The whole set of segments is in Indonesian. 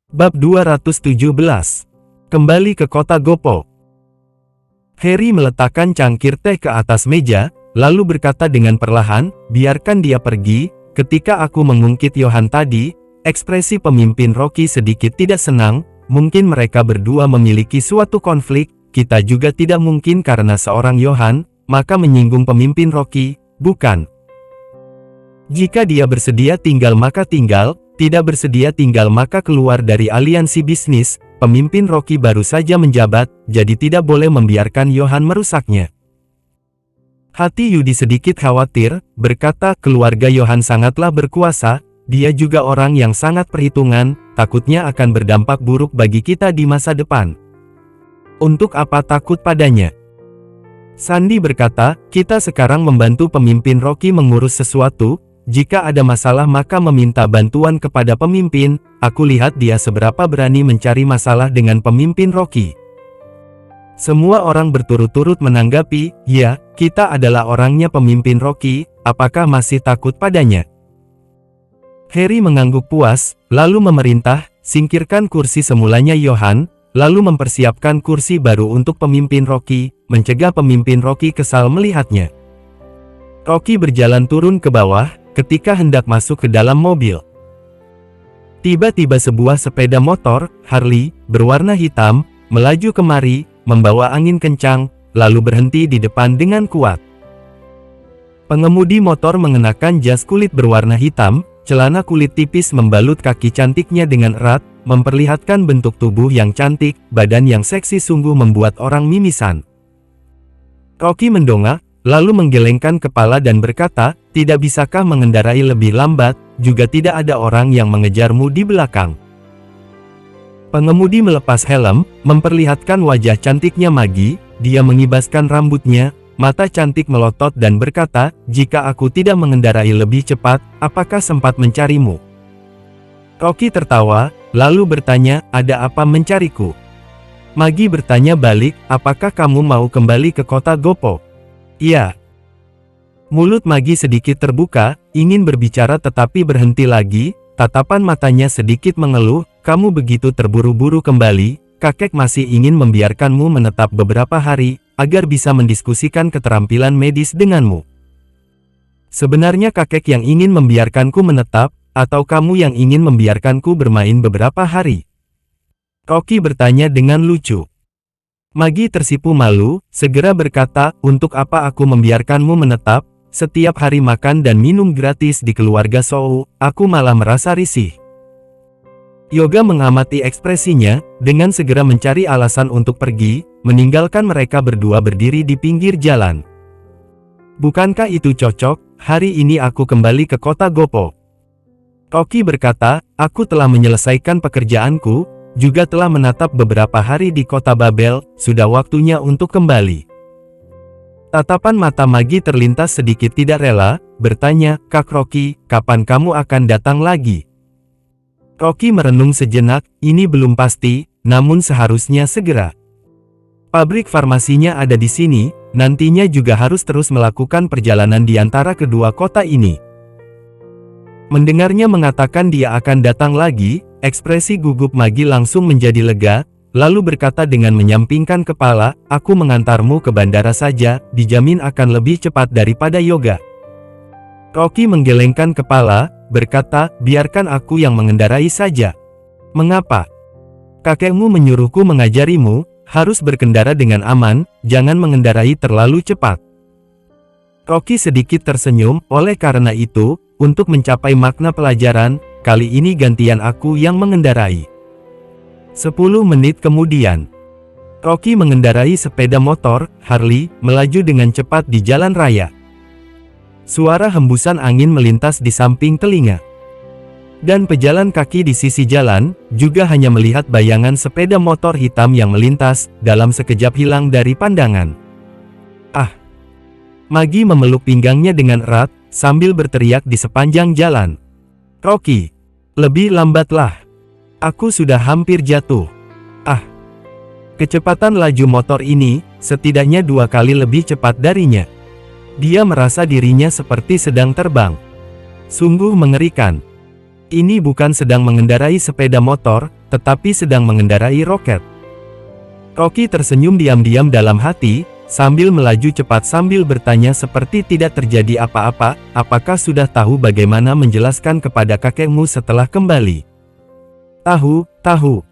Bab 217. Kembali ke kota Gopo. Harry meletakkan cangkir teh ke atas meja, lalu berkata dengan perlahan, "Biarkan dia pergi." Ketika aku mengungkit Johan tadi, ekspresi pemimpin Rocky sedikit tidak senang. Mungkin mereka berdua memiliki suatu konflik. Kita juga tidak mungkin karena seorang Johan, maka menyinggung pemimpin Rocky, bukan? Jika dia bersedia tinggal maka tinggal, tidak bersedia tinggal maka keluar dari aliansi bisnis. Pemimpin Rocky baru saja menjabat, jadi tidak boleh membiarkan Johan merusaknya. Hati Yudi sedikit khawatir, berkata, keluarga Johan sangatlah berkuasa, dia juga orang yang sangat perhitungan, takutnya akan berdampak buruk bagi kita di masa depan. Untuk apa takut padanya? Sandy berkata, kita sekarang membantu pemimpin Rocky mengurus sesuatu. Jika ada masalah maka meminta bantuan kepada pemimpin. Aku lihat dia seberapa berani mencari masalah dengan pemimpin Rocky. Semua orang berturut-turut menanggapi, ya, kita adalah orangnya pemimpin Rocky, apakah masih takut padanya? Harry mengangguk puas, lalu memerintah, singkirkan kursi semulanya Johan, lalu mempersiapkan kursi baru untuk pemimpin Rocky, mencegah pemimpin Rocky kesal melihatnya. Rocky berjalan turun ke bawah. Ketika hendak masuk ke dalam mobil, tiba-tiba sebuah sepeda motor, Harley, berwarna hitam, melaju kemari, membawa angin kencang, lalu berhenti di depan dengan kuat. Pengemudi motor mengenakan jas kulit berwarna hitam, celana kulit tipis membalut kaki cantiknya dengan erat, memperlihatkan bentuk tubuh yang cantik, badan yang seksi sungguh membuat orang mimisan. Rocky mendongak, lalu menggelengkan kepala dan berkata, tidak bisakah mengendarai lebih lambat, juga tidak ada orang yang mengejarmu di belakang. Pengemudi melepas helm, memperlihatkan wajah cantiknya Maggie, dia mengibaskan rambutnya, mata cantik melotot dan berkata, jika aku tidak mengendarai lebih cepat, apakah sempat mencarimu? Rocky tertawa, lalu bertanya, ada apa mencariku? Maggie bertanya balik, apakah kamu mau kembali ke kota Gopo? Iya. Mulut Maggie sedikit terbuka, ingin berbicara tetapi berhenti lagi, tatapan matanya sedikit mengeluh, kamu begitu terburu-buru kembali, kakek masih ingin membiarkanmu menetap beberapa hari, agar bisa mendiskusikan keterampilan medis denganmu. Sebenarnya kakek yang ingin membiarkanku menetap, atau kamu yang ingin membiarkanku bermain beberapa hari? Rocky bertanya dengan lucu. Maggie tersipu malu, segera berkata, untuk apa aku membiarkanmu menetap, setiap hari makan dan minum gratis di keluarga Sou, aku malah merasa risih. Yoga mengamati ekspresinya, dengan segera mencari alasan untuk pergi, meninggalkan mereka berdua berdiri di pinggir jalan. Bukankah itu cocok, hari ini aku kembali ke kota Gopo. Rocky berkata, aku telah menyelesaikan pekerjaanku, juga telah menatap beberapa hari di kota Babel, sudah waktunya untuk kembali. Tatapan mata Maggie terlintas sedikit tidak rela, bertanya, Kak Rocky, kapan kamu akan datang lagi? Rocky merenung sejenak, ini belum pasti, namun seharusnya segera. Pabrik farmasinya ada di sini, nantinya juga harus terus melakukan perjalanan di antara kedua kota ini. Mendengarnya mengatakan dia akan datang lagi, ekspresi gugup Maggie langsung menjadi lega, lalu berkata dengan menyampingkan kepala, aku mengantarmu ke bandara saja, dijamin akan lebih cepat daripada Yoga. Rocky menggelengkan kepala, berkata, biarkan aku yang mengendarai saja. Mengapa? Kakekmu menyuruhku mengajarimu, harus berkendara dengan aman, jangan mengendarai terlalu cepat. Rocky sedikit tersenyum, oleh karena itu, untuk mencapai makna pelajaran, kali ini gantian aku yang mengendarai. 10 menit kemudian, Rocky mengendarai sepeda motor, Harley, melaju dengan cepat di jalan raya. Suara hembusan angin melintas di samping telinga. Dan pejalan kaki di sisi jalan, juga hanya melihat bayangan sepeda motor hitam yang melintas, dalam sekejap hilang dari pandangan. Ah! Maggie memeluk pinggangnya dengan erat, sambil berteriak di sepanjang jalan. Rocky! Lebih lambatlah. Aku sudah hampir jatuh. Ah! Kecepatan laju motor ini, setidaknya 2 kali lebih cepat darinya. Dia merasa dirinya seperti sedang terbang. Sungguh mengerikan. Ini bukan sedang mengendarai sepeda motor, tetapi sedang mengendarai roket. Rocky tersenyum diam-diam dalam hati, sambil melaju cepat sambil bertanya seperti tidak terjadi apa-apa, apakah sudah tahu bagaimana menjelaskan kepada kakekmu setelah kembali? Tahu.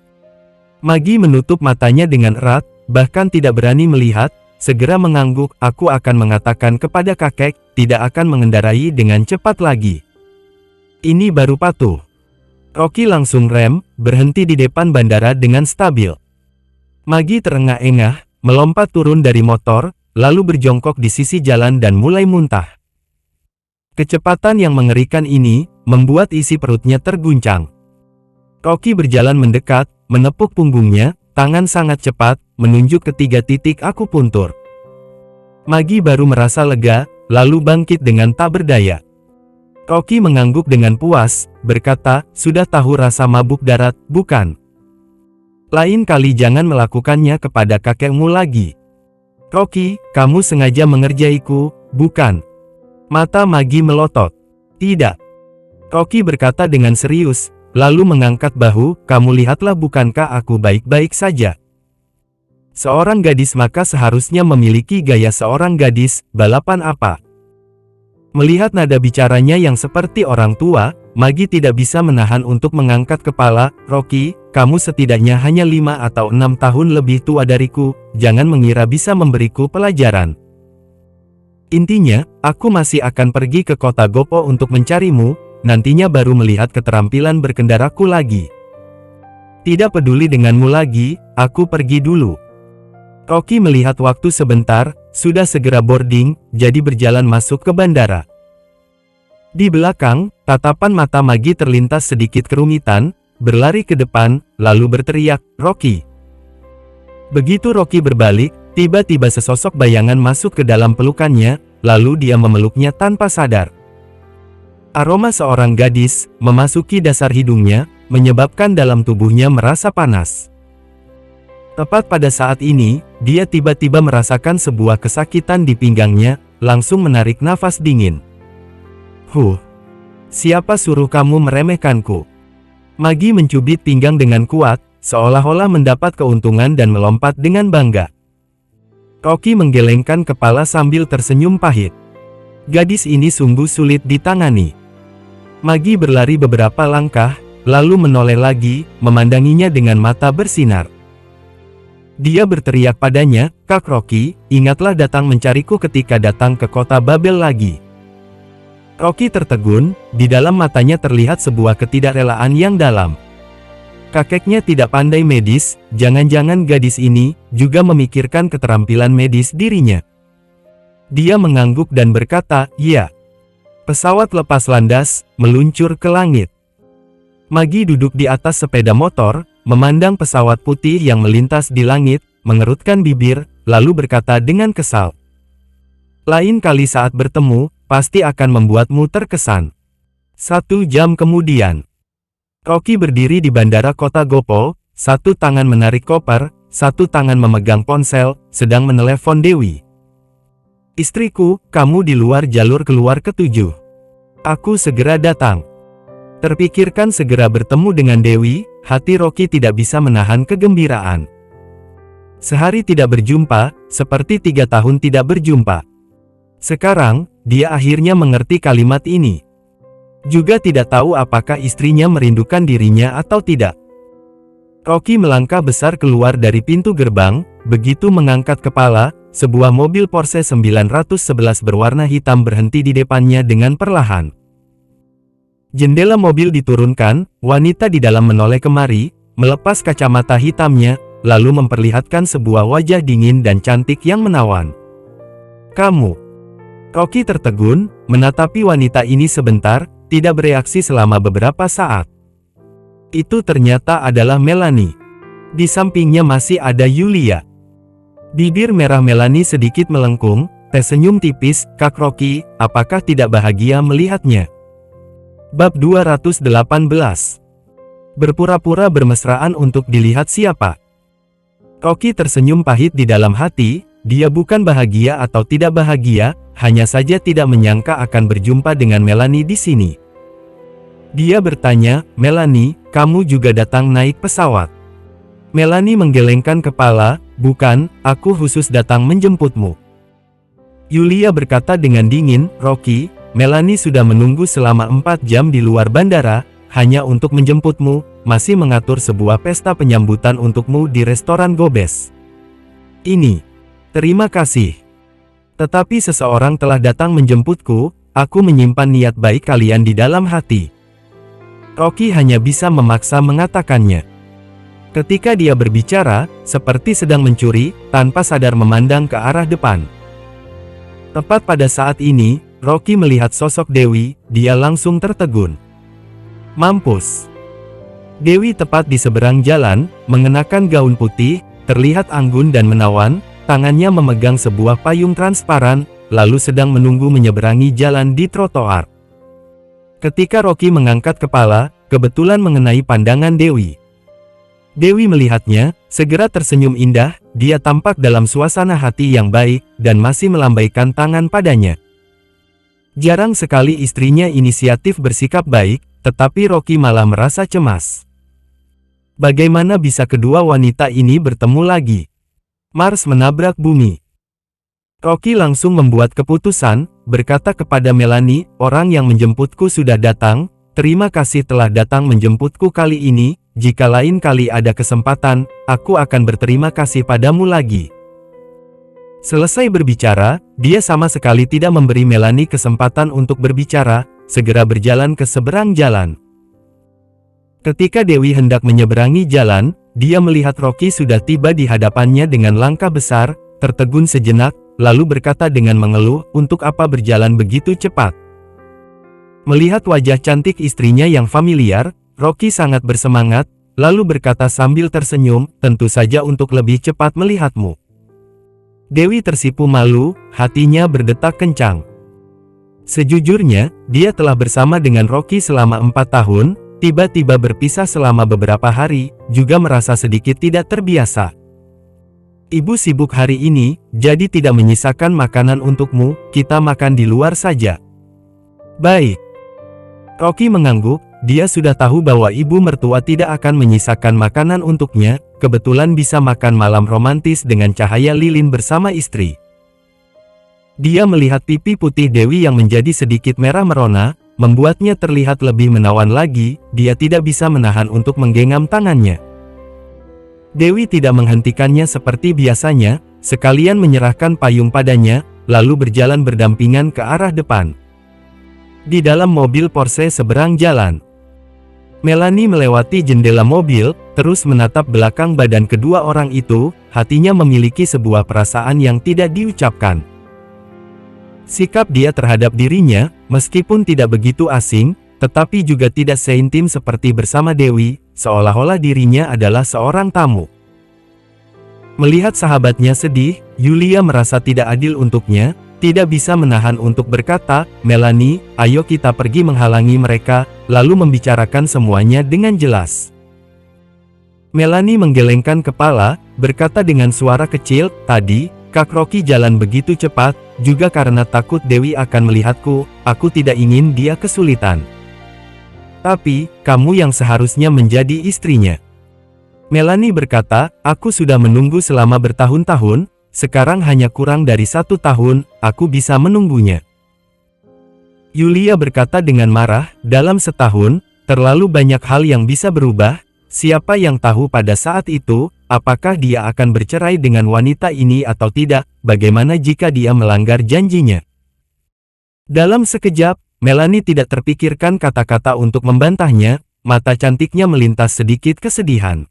Maggie menutup matanya dengan erat, bahkan tidak berani melihat, segera mengangguk, aku akan mengatakan kepada kakek, tidak akan mengendarai dengan cepat lagi. Ini baru patuh. Rocky langsung rem, berhenti di depan bandara dengan stabil. Maggie terengah-engah, melompat turun dari motor, lalu berjongkok di sisi jalan dan mulai muntah. Kecepatan yang mengerikan ini, membuat isi perutnya terguncang. Rocky berjalan mendekat, menepuk punggungnya, tangan sangat cepat, menunjuk ke 3 titik akupuntur. Maggie baru merasa lega, lalu bangkit dengan tak berdaya. Rocky mengangguk dengan puas, berkata, sudah tahu rasa mabuk darat, bukan? Lain kali jangan melakukannya kepada kakekmu lagi. Rocky, kamu sengaja mengerjaiku, bukan? Mata Maggie melotot. Tidak. Rocky berkata dengan serius, lalu mengangkat bahu, kamu lihatlah bukankah aku baik-baik saja? Seorang gadis maka seharusnya memiliki gaya seorang gadis, balapan apa? Melihat nada bicaranya yang seperti orang tua, Maggie tidak bisa menahan untuk mengangkat kepala, Rocky, kamu setidaknya hanya 5 atau 6 tahun lebih tua dariku, jangan mengira bisa memberiku pelajaran. Intinya, aku masih akan pergi ke kota Gopo untuk mencarimu, nantinya baru melihat keterampilan berkendaraku lagi. Tidak peduli denganmu lagi, aku pergi dulu. Rocky melihat waktu sebentar, sudah segera boarding, jadi berjalan masuk ke bandara. Di belakang, tatapan mata Maggie terlintas sedikit kerumitan, berlari ke depan, lalu berteriak, Rocky. Begitu Rocky berbalik, tiba-tiba sesosok bayangan masuk ke dalam pelukannya, lalu dia memeluknya tanpa sadar. Aroma seorang gadis, memasuki dasar hidungnya, menyebabkan dalam tubuhnya merasa panas. Tepat pada saat ini, dia tiba-tiba merasakan sebuah kesakitan di pinggangnya, langsung menarik nafas dingin. Siapa suruh kamu meremehkanku? Maggie mencubit pinggang dengan kuat, seolah-olah mendapat keuntungan dan melompat dengan bangga. Rocky menggelengkan kepala sambil tersenyum pahit. Gadis ini sungguh sulit ditangani. Maggie berlari beberapa langkah, lalu menoleh lagi, memandanginya dengan mata bersinar. Dia berteriak padanya, Kak Rocky, ingatlah datang mencariku ketika datang ke kota Babel lagi. Rocky tertegun, di dalam matanya terlihat sebuah ketidakrelaan yang dalam. Kakeknya tidak pandai medis, jangan-jangan gadis ini juga memikirkan keterampilan medis dirinya. Dia mengangguk dan berkata, ya. Pesawat lepas landas, meluncur ke langit. Maggie duduk di atas sepeda motor, memandang pesawat putih yang melintas di langit, mengerutkan bibir, lalu berkata dengan kesal. Lain kali saat bertemu, pasti akan membuatmu terkesan. 1 jam kemudian. Rocky berdiri di bandara kota Gopo, satu tangan menarik koper, satu tangan memegang ponsel, sedang menelepon Dewi. Istriku, kamu di luar jalur keluar ke-7. Aku segera datang. Terpikirkan segera bertemu dengan Dewi, hati Rocky tidak bisa menahan kegembiraan. Sehari tidak berjumpa, seperti 3 tahun tidak berjumpa. Sekarang, dia akhirnya mengerti kalimat ini. Juga tidak tahu apakah istrinya merindukan dirinya atau tidak. Rocky melangkah besar keluar dari pintu gerbang, begitu mengangkat kepala, sebuah mobil Porsche 911 berwarna hitam berhenti di depannya dengan perlahan. Jendela mobil diturunkan, wanita di dalam menoleh kemari, melepas kacamata hitamnya, lalu memperlihatkan sebuah wajah dingin dan cantik yang menawan. Kamu. Rocky tertegun, menatapi wanita ini sebentar, tidak bereaksi selama beberapa saat. Itu ternyata adalah Melanie. Di sampingnya masih ada Yulia. Bibir merah Melanie sedikit melengkung, tersenyum tipis, Kak Rocky, apakah tidak bahagia melihatnya? Bab 218. Berpura-pura bermesraan untuk dilihat siapa? Rocky tersenyum pahit di dalam hati, dia bukan bahagia atau tidak bahagia, hanya saja tidak menyangka akan berjumpa dengan Melanie di sini. Dia bertanya, "Melanie, kamu juga datang naik pesawat?" Melanie menggelengkan kepala, "Bukan, aku khusus datang menjemputmu." Yulia berkata dengan dingin, "Rocky, Melanie sudah menunggu selama 4 jam di luar bandara, hanya untuk menjemputmu, masih mengatur sebuah pesta penyambutan untukmu di restoran Gobes. Ini. Terima kasih. Tetapi seseorang telah datang menjemputku, aku menyimpan niat baik kalian di dalam hati." Rocky hanya bisa memaksa mengatakannya. Ketika dia berbicara, seperti sedang mencuri, tanpa sadar memandang ke arah depan. Tepat pada saat ini, Rocky melihat sosok Dewi, dia langsung tertegun. Mampus. Dewi tepat di seberang jalan, mengenakan gaun putih, terlihat anggun dan menawan, tangannya memegang sebuah payung transparan, lalu sedang menunggu menyeberangi jalan di trotoar. Ketika Rocky mengangkat kepala, kebetulan mengenai pandangan Dewi. Dewi melihatnya, segera tersenyum indah, dia tampak dalam suasana hati yang baik, dan masih melambaikan tangan padanya. Jarang sekali istrinya inisiatif bersikap baik, tetapi Rocky malah merasa cemas. Bagaimana bisa kedua wanita ini bertemu lagi? Mars menabrak bumi. Rocky langsung membuat keputusan, berkata kepada Melanie, "Orang yang menjemputku sudah datang, terima kasih telah datang menjemputku kali ini, jika lain kali ada kesempatan, aku akan berterima kasih padamu lagi." Selesai berbicara, dia sama sekali tidak memberi Melanie kesempatan untuk berbicara, segera berjalan ke seberang jalan. Ketika Dewi hendak menyeberangi jalan, dia melihat Rocky sudah tiba di hadapannya dengan langkah besar, tertegun sejenak, lalu berkata dengan mengeluh, "Untuk apa berjalan begitu cepat?" Melihat wajah cantik istrinya yang familiar, Rocky sangat bersemangat, lalu berkata sambil tersenyum, "Tentu saja untuk lebih cepat melihatmu." Dewi tersipu malu, hatinya berdetak kencang. Sejujurnya, dia telah bersama dengan Rocky selama 4 tahun, tiba-tiba berpisah selama beberapa hari, juga merasa sedikit tidak terbiasa. "Ibu sibuk hari ini, jadi tidak menyisakan makanan untukmu, kita makan di luar saja." "Baik." Rocky mengangguk, dia sudah tahu bahwa ibu mertua tidak akan menyisakan makanan untuknya, kebetulan bisa makan malam romantis dengan cahaya lilin bersama istri. Dia melihat pipi putih Dewi yang menjadi sedikit merah merona, membuatnya terlihat lebih menawan lagi, dia tidak bisa menahan untuk menggenggam tangannya. Dewi tidak menghentikannya seperti biasanya, sekalian menyerahkan payung padanya, lalu berjalan berdampingan ke arah depan. Di dalam mobil Porsche seberang jalan, Melanie melewati jendela mobil, terus menatap belakang badan kedua orang itu, hatinya memiliki sebuah perasaan yang tidak diucapkan. Sikap dia terhadap dirinya, meskipun tidak begitu asing, tetapi juga tidak seintim seperti bersama Dewi, seolah-olah dirinya adalah seorang tamu. Melihat sahabatnya sedih, Yulia merasa tidak adil untuknya, tidak bisa menahan untuk berkata, "Melanie, ayo kita pergi menghalangi mereka," lalu membicarakan semuanya dengan jelas. Melanie menggelengkan kepala, berkata dengan suara kecil, "Tadi, Kak Rocky jalan begitu cepat, juga karena takut Dewi akan melihatku, aku tidak ingin dia kesulitan. Tapi, kamu yang seharusnya menjadi istrinya." Melanie berkata, "Aku sudah menunggu selama bertahun-tahun, sekarang hanya kurang dari 1 tahun, aku bisa menunggunya." Yulia berkata dengan marah, "Dalam setahun, terlalu banyak hal yang bisa berubah, siapa yang tahu pada saat itu, apakah dia akan bercerai dengan wanita ini atau tidak, bagaimana jika dia melanggar janjinya?" Dalam sekejap, Melanie tidak terpikirkan kata-kata untuk membantahnya, mata cantiknya melintas sedikit kesedihan.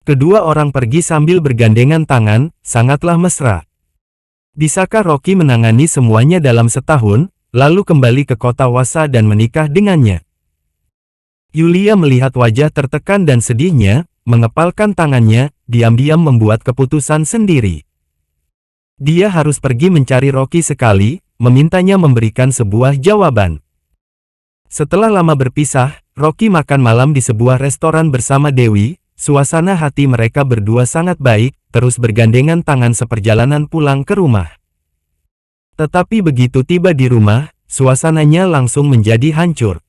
Kedua orang pergi sambil bergandengan tangan, sangatlah mesra. Bisakah Rocky menangani semuanya dalam setahun, lalu kembali ke kota Wasa dan menikah dengannya? Yulia melihat wajah tertekan dan sedihnya, mengepalkan tangannya, diam-diam membuat keputusan sendiri. Dia harus pergi mencari Rocky sekali, memintanya memberikan sebuah jawaban. Setelah lama berpisah, Rocky makan malam di sebuah restoran bersama Dewi. Suasana hati mereka berdua sangat baik, terus bergandengan tangan seperjalanan pulang ke rumah. Tetapi begitu tiba di rumah, suasananya langsung menjadi hancur.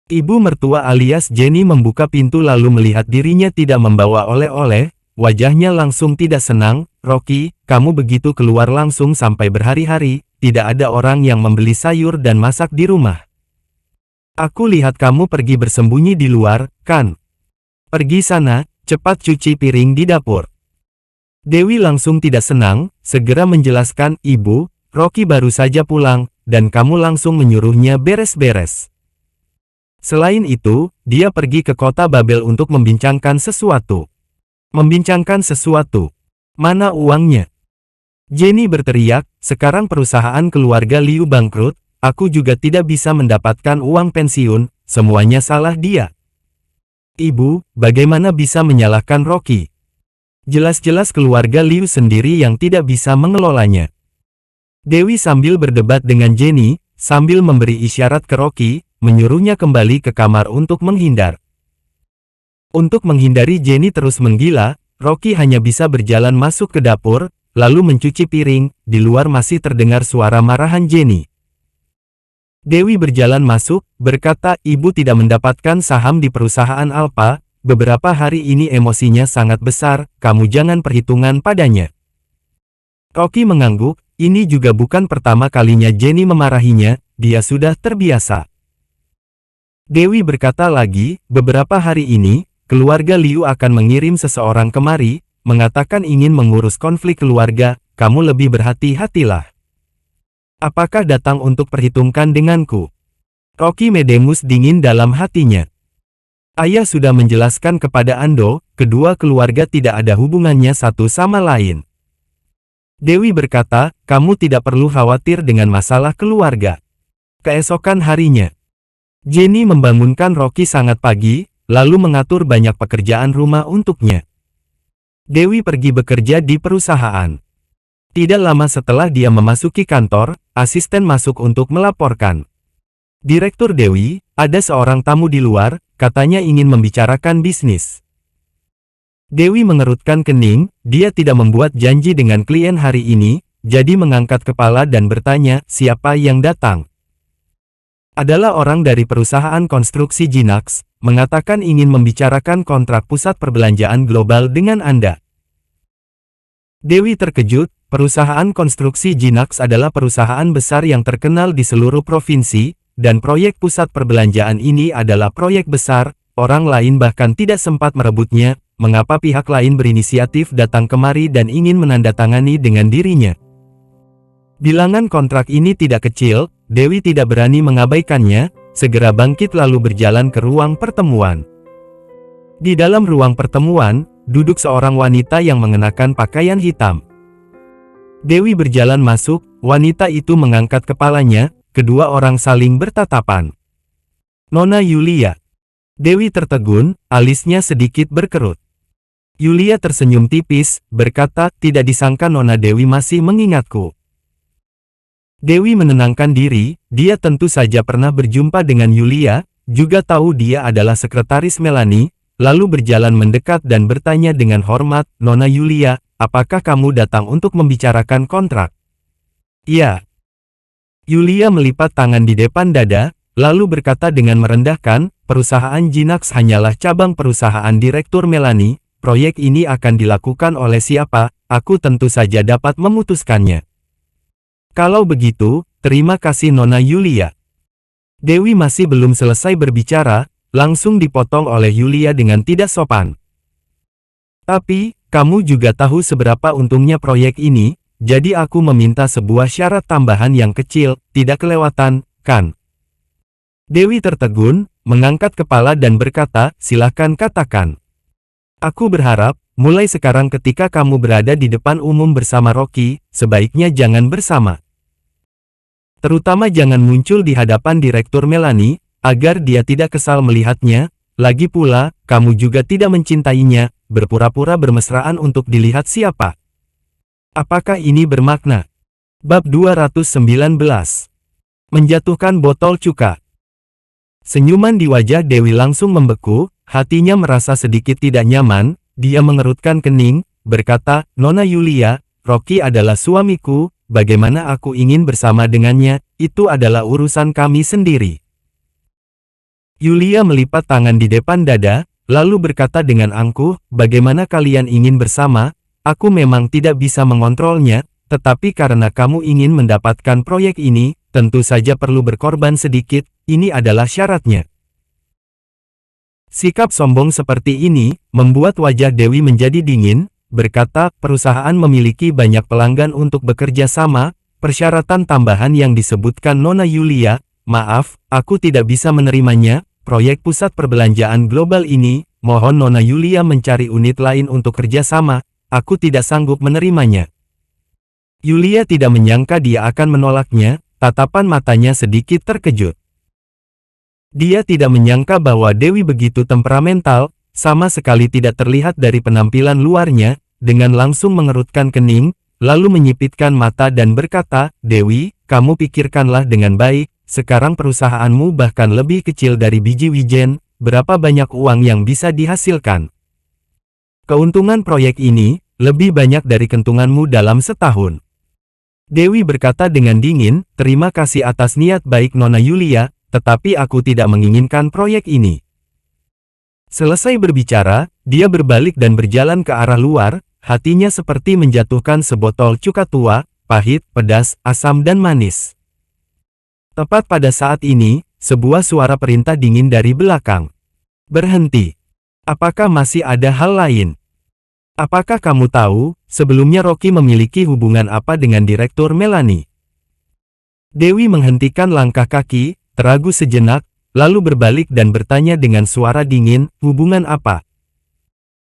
Ibu mertua alias Jenny membuka pintu lalu melihat dirinya tidak membawa oleh-oleh, wajahnya langsung tidak senang. Rocky, kamu begitu keluar langsung sampai berhari-hari, tidak ada orang yang membeli sayur dan masak di rumah. Aku lihat kamu pergi bersembunyi di luar, kan? Pergi sana, cepat cuci piring di dapur. Dewi langsung tidak senang, segera menjelaskan, Ibu, Rocky baru saja pulang, dan kamu langsung menyuruhnya beres-beres. Selain itu, dia pergi ke kota Babel untuk membincangkan sesuatu. Membincangkan sesuatu? Mana uangnya? Jenny berteriak, sekarang perusahaan keluarga Liu bangkrut, aku juga tidak bisa mendapatkan uang pensiun, semuanya salah dia. Ibu, bagaimana bisa menyalahkan Rocky? Jelas-jelas keluarga Liu sendiri yang tidak bisa mengelolanya. Dewi sambil berdebat dengan Jenny, sambil memberi isyarat ke Rocky, menyuruhnya kembali ke kamar untuk menghindar. Untuk menghindari Jenny terus menggila, Rocky hanya bisa berjalan masuk ke dapur, lalu mencuci piring. Di luar masih terdengar suara marahan Jenny. Dewi berjalan masuk, berkata, Ibu tidak mendapatkan saham di perusahaan Alpha, beberapa hari ini emosinya sangat besar, kamu jangan perhitungan padanya. Rocky mengangguk, ini juga bukan pertama kalinya Jenny memarahinya, dia sudah terbiasa. Dewi berkata lagi, beberapa hari ini, keluarga Liu akan mengirim seseorang kemari, mengatakan ingin mengurus konflik keluarga, kamu lebih berhati-hatilah. Apakah datang untuk perhitungkan denganku? Rocky mendengus dingin dalam hatinya. Ayah sudah menjelaskan kepada Ando, kedua keluarga tidak ada hubungannya satu sama lain. Dewi berkata, kamu tidak perlu khawatir dengan masalah keluarga. Keesokan harinya, Jenny membangunkan Rocky sangat pagi, lalu mengatur banyak pekerjaan rumah untuknya. Dewi pergi bekerja di perusahaan. Tidak lama setelah dia memasuki kantor, asisten masuk untuk melaporkan. Direktur Dewi, ada seorang tamu di luar, katanya ingin membicarakan bisnis. Dewi mengerutkan kening, dia tidak membuat janji dengan klien hari ini, jadi mengangkat kepala dan bertanya, siapa yang datang? Adalah orang dari perusahaan konstruksi Jinax, mengatakan ingin membicarakan kontrak pusat perbelanjaan global dengan Anda. Dewi terkejut, perusahaan konstruksi Jinax adalah perusahaan besar yang terkenal di seluruh provinsi, dan proyek pusat perbelanjaan ini adalah proyek besar, orang lain bahkan tidak sempat merebutnya, mengapa pihak lain berinisiatif datang kemari dan ingin menandatangani dengan dirinya? Bilangan kontrak ini tidak kecil, Dewi tidak berani mengabaikannya, segera bangkit lalu berjalan ke ruang pertemuan. Di dalam ruang pertemuan, duduk seorang wanita yang mengenakan pakaian hitam. Dewi berjalan masuk, wanita itu mengangkat kepalanya, kedua orang saling bertatapan. Nona Yulia. Dewi tertegun, alisnya sedikit berkerut. Yulia tersenyum tipis, berkata, tidak disangka Nona Dewi masih mengingatku. Dewi menenangkan diri, dia tentu saja pernah berjumpa dengan Yulia, juga tahu dia adalah sekretaris Melanie, lalu berjalan mendekat dan bertanya dengan hormat, Nona Yulia, apakah kamu datang untuk membicarakan kontrak? Ya. Yulia melipat tangan di depan dada, lalu berkata dengan merendahkan, perusahaan Jinax hanyalah cabang perusahaan Direktur Melanie, proyek ini akan dilakukan oleh siapa, aku tentu saja dapat memutuskannya. Kalau begitu, terima kasih Nona Yulia. Dewi masih belum selesai berbicara, langsung dipotong oleh Yulia dengan tidak sopan. Tapi, kamu juga tahu seberapa untungnya proyek ini, jadi aku meminta sebuah syarat tambahan yang kecil, tidak kelewatan, kan? Dewi tertegun, mengangkat kepala dan berkata, silahkan katakan. Aku berharap, mulai sekarang ketika kamu berada di depan umum bersama Rocky, sebaiknya jangan bersama. Terutama jangan muncul di hadapan Direktur Melanie, agar dia tidak kesal melihatnya, lagi pula, kamu juga tidak mencintainya, berpura-pura bermesraan untuk dilihat siapa. Apakah ini bermakna? Bab 219. Menjatuhkan botol cuka. Senyuman di wajah Dewi langsung membeku, hatinya merasa sedikit tidak nyaman, dia mengerutkan kening, berkata, Nona Yulia, Rocky adalah suamiku, bagaimana aku ingin bersama dengannya, itu adalah urusan kami sendiri. Yulia melipat tangan di depan dada, lalu berkata dengan angkuh, bagaimana kalian ingin bersama? Aku memang tidak bisa mengontrolnya, tetapi karena kamu ingin mendapatkan proyek ini, tentu saja perlu berkorban sedikit, ini adalah syaratnya. Sikap sombong seperti ini, membuat wajah Dewi menjadi dingin, berkata, perusahaan memiliki banyak pelanggan untuk bekerja sama, persyaratan tambahan yang disebutkan Nona Yulia, maaf, aku tidak bisa menerimanya, proyek pusat perbelanjaan global ini, mohon Nona Yulia mencari unit lain untuk kerjasama, aku tidak sanggup menerimanya. Yulia tidak menyangka dia akan menolaknya, tatapan matanya sedikit terkejut. Dia tidak menyangka bahwa Dewi begitu temperamental, sama sekali tidak terlihat dari penampilan luarnya, dengan langsung mengerutkan kening, lalu menyipitkan mata dan berkata, Dewi, kamu pikirkanlah dengan baik, sekarang perusahaanmu bahkan lebih kecil dari biji wijen, berapa banyak uang yang bisa dihasilkan? Keuntungan proyek ini, lebih banyak dari kentunganmu dalam setahun. Dewi berkata dengan dingin, terima kasih atas niat baik Nona Yulia, tetapi aku tidak menginginkan proyek ini. Selesai berbicara, dia berbalik dan berjalan ke arah luar, hatinya seperti menjatuhkan sebotol cuka tua, pahit, pedas, asam dan manis. Tepat pada saat ini, sebuah suara perintah dingin dari belakang. Berhenti. Apakah masih ada hal lain? Apakah kamu tahu, sebelumnya Rocky memiliki hubungan apa dengan Direktur Melanie? Dewi menghentikan langkah kaki, teragu sejenak, lalu berbalik dan bertanya dengan suara dingin, hubungan apa?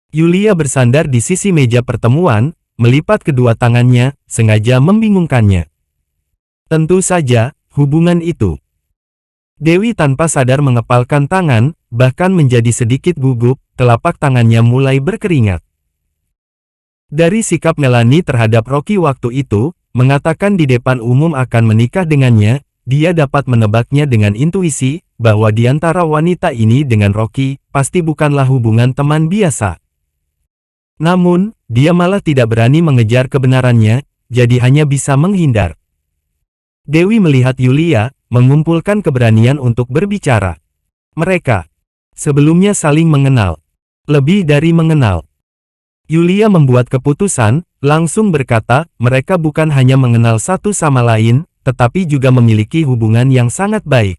Yulia bersandar di sisi meja pertemuan, melipat kedua tangannya, sengaja membingungkannya. Tentu saja, hubungan itu. Dewi tanpa sadar mengepalkan tangan, bahkan menjadi sedikit gugup, telapak tangannya mulai berkeringat. Dari sikap Melanie terhadap Rocky waktu itu, mengatakan di depan umum akan menikah dengannya, dia dapat menebaknya dengan intuisi, bahwa di antara wanita ini dengan Rocky, pasti bukanlah hubungan teman biasa. Namun, dia malah tidak berani mengejar kebenarannya, jadi hanya bisa menghindar. Dewi melihat Yulia, mengumpulkan keberanian untuk berbicara. Mereka sebelumnya saling mengenal. Lebih dari mengenal. Yulia membuat keputusan, langsung berkata, mereka bukan hanya mengenal satu sama lain, tetapi juga memiliki hubungan yang sangat baik.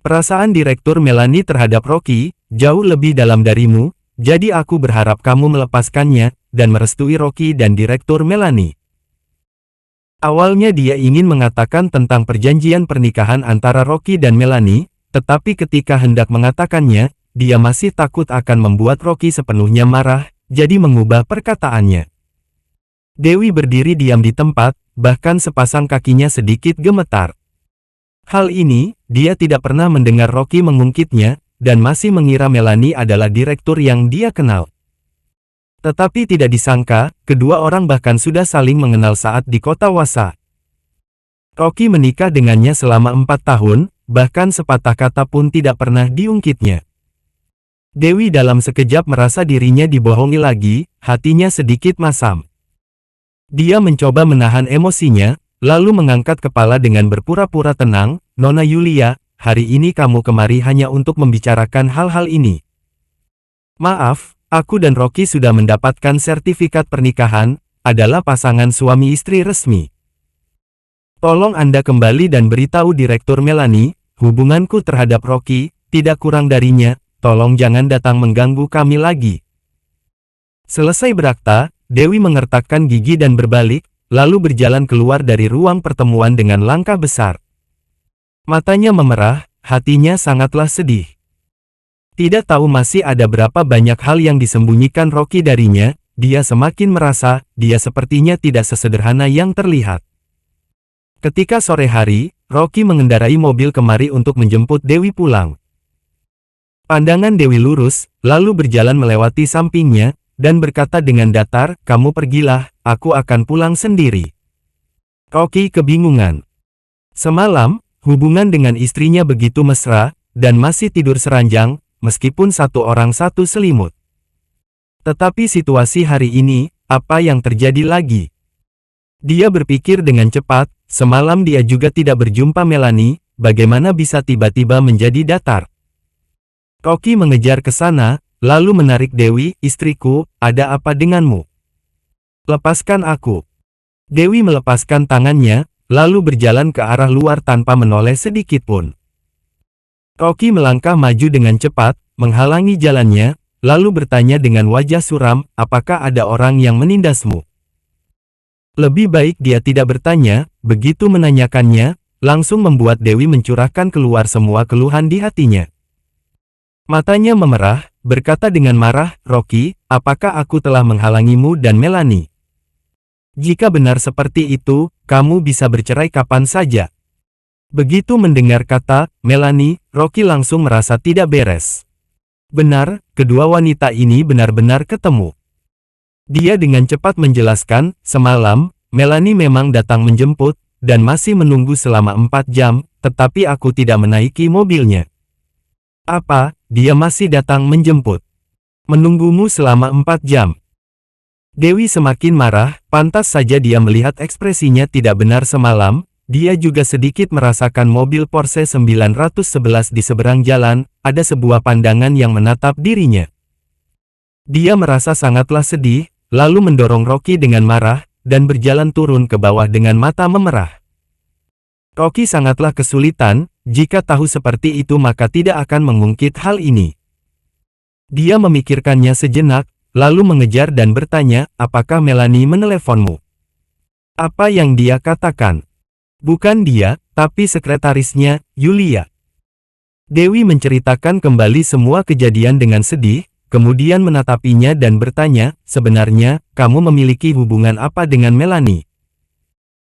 Perasaan Direktur Melanie terhadap Rocky, jauh lebih dalam darimu, jadi aku berharap kamu melepaskannya, dan merestui Rocky dan Direktur Melanie. Awalnya dia ingin mengatakan tentang perjanjian pernikahan antara Rocky dan Melanie, tetapi ketika hendak mengatakannya, dia masih takut akan membuat Rocky sepenuhnya marah, jadi mengubah perkataannya. Dewi berdiri diam di tempat, bahkan sepasang kakinya sedikit gemetar. Hal ini, dia tidak pernah mendengar Rocky mengungkitnya, dan masih mengira Melanie adalah direktur yang dia kenal. Tetapi tidak disangka, kedua orang bahkan sudah saling mengenal saat di kota Wasa. Rocky menikah dengannya selama 4 tahun, bahkan sepatah kata pun tidak pernah diungkitnya. Dewi dalam sekejap merasa dirinya dibohongi lagi, hatinya sedikit masam. Dia mencoba menahan emosinya, lalu mengangkat kepala dengan berpura-pura tenang, Nona Yulia, hari ini kamu kemari hanya untuk membicarakan hal-hal ini. Maaf, aku dan Rocky sudah mendapatkan sertifikat pernikahan, adalah pasangan suami istri resmi. Tolong Anda kembali dan beritahu Direktur Melanie, hubunganku terhadap Rocky, tidak kurang darinya, tolong jangan datang mengganggu kami lagi. Selesai berakta, Dewi mengertakkan gigi dan berbalik, lalu berjalan keluar dari ruang pertemuan dengan langkah besar. Matanya memerah, hatinya sangatlah sedih. Tidak tahu masih ada berapa banyak hal yang disembunyikan Rocky darinya, dia semakin merasa, dia sepertinya tidak sesederhana yang terlihat. Ketika sore hari, Rocky mengendarai mobil kemari untuk menjemput Dewi pulang. Pandangan Dewi lurus, lalu berjalan melewati sampingnya, dan berkata dengan datar, kamu pergilah, aku akan pulang sendiri. Rocky kebingungan. Semalam, hubungan dengan istrinya begitu mesra, dan masih tidur seranjang, meskipun satu orang satu selimut. Tetapi situasi hari ini, apa yang terjadi lagi? Dia berpikir dengan cepat, semalam dia juga tidak berjumpa Melanie, bagaimana bisa tiba-tiba menjadi datar? Rocky mengejar ke sana, lalu menarik Dewi, istriku, ada apa denganmu? Lepaskan aku. Dewi melepaskan tangannya, lalu berjalan ke arah luar tanpa menoleh sedikit pun. Rocky melangkah maju dengan cepat, menghalangi jalannya, lalu bertanya dengan wajah suram, apakah ada orang yang menindasmu? Lebih baik dia tidak bertanya, begitu menanyakannya, langsung membuat Dewi mencurahkan keluar semua keluhan di hatinya. Matanya memerah, berkata dengan marah, Rocky, apakah aku telah menghalangimu dan Melanie? Jika benar seperti itu, kamu bisa bercerai kapan saja. Begitu mendengar kata Melanie, Rocky langsung merasa tidak beres. Benar, kedua wanita ini benar-benar ketemu. Dia dengan cepat menjelaskan, semalam, Melanie memang datang menjemput, dan masih menunggu selama 4 jam, tetapi aku tidak menaiki mobilnya. Apa, dia masih datang menjemput? Menunggumu selama 4 jam. Dewi semakin marah, pantas saja dia melihat ekspresinya tidak benar semalam, dia juga sedikit merasakan mobil Porsche 911 di seberang jalan, ada sebuah pandangan yang menatap dirinya. Dia merasa sangatlah sedih, lalu mendorong Rocky dengan marah, dan berjalan turun ke bawah dengan mata memerah. Rocky sangatlah kesulitan, jika tahu seperti itu maka tidak akan mengungkit hal ini. Dia memikirkannya sejenak, lalu mengejar dan bertanya, apakah Melanie meneleponmu? Apa yang dia katakan? Bukan dia, tapi sekretarisnya, Yulia. Dewi menceritakan kembali semua kejadian dengan sedih, kemudian menatapinya dan bertanya, sebenarnya, kamu memiliki hubungan apa dengan Melanie?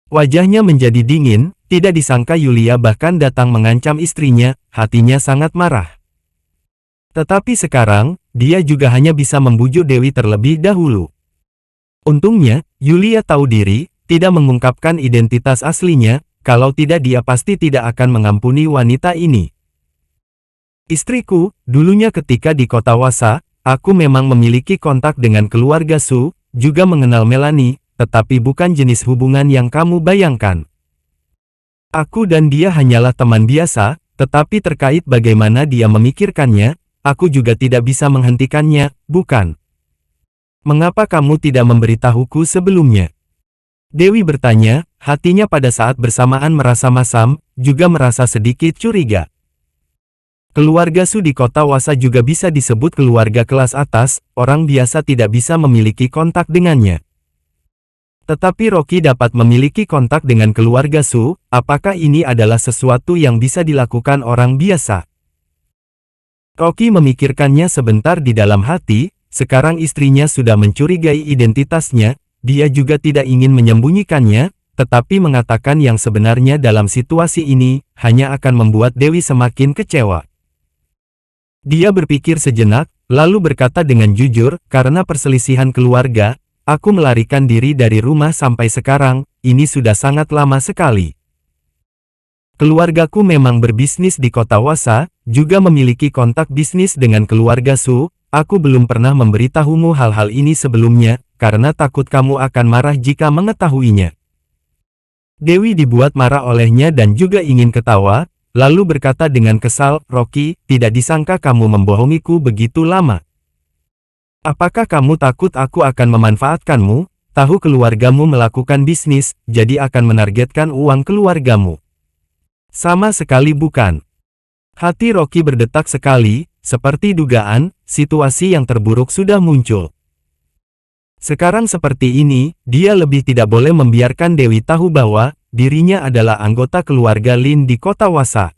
Wajahnya menjadi dingin, tidak disangka Yulia bahkan datang mengancam istrinya, hatinya sangat marah. Tetapi sekarang, dia juga hanya bisa membujuk Dewi terlebih dahulu. Untungnya, Yulia tahu diri, tidak mengungkapkan identitas aslinya, kalau tidak dia pasti tidak akan mengampuni wanita ini. Istriku, dulunya ketika di kota Wasa, aku memang memiliki kontak dengan keluarga Su, juga mengenal Melanie, tetapi bukan jenis hubungan yang kamu bayangkan. Aku dan dia hanyalah teman biasa, tetapi terkait bagaimana dia memikirkannya, aku juga tidak bisa menghentikannya, bukan? Mengapa kamu tidak memberitahuku sebelumnya? Dewi bertanya, hatinya pada saat bersamaan merasa masam, juga merasa sedikit curiga. Keluarga Su di kota Wasa juga bisa disebut keluarga kelas atas, orang biasa tidak bisa memiliki kontak dengannya. Tetapi Rocky dapat memiliki kontak dengan keluarga Su, apakah ini adalah sesuatu yang bisa dilakukan orang biasa? Rocky memikirkannya sebentar di dalam hati, sekarang istrinya sudah mencurigai identitasnya, dia juga tidak ingin menyembunyikannya, tetapi mengatakan yang sebenarnya dalam situasi ini, hanya akan membuat Dewi semakin kecewa. Dia berpikir sejenak, lalu berkata dengan jujur, karena perselisihan keluarga, aku melarikan diri dari rumah sampai sekarang, ini sudah sangat lama sekali. Keluargaku memang berbisnis di kota Wasa, juga memiliki kontak bisnis dengan keluarga Su, aku belum pernah memberitahumu hal-hal ini sebelumnya, karena takut kamu akan marah jika mengetahuinya. Dewi dibuat marah olehnya dan juga ingin ketawa, lalu berkata dengan kesal, Rocky, tidak disangka kamu membohongiku begitu lama. Apakah kamu takut aku akan memanfaatkanmu? Tahu keluargamu melakukan bisnis, jadi akan menargetkan uang keluargamu. Sama sekali bukan. Hati Rocky berdetak sekali, seperti dugaan, situasi yang terburuk sudah muncul. Sekarang seperti ini, dia lebih tidak boleh membiarkan Dewi tahu bahwa, dirinya adalah anggota keluarga Lin di kota Wasa.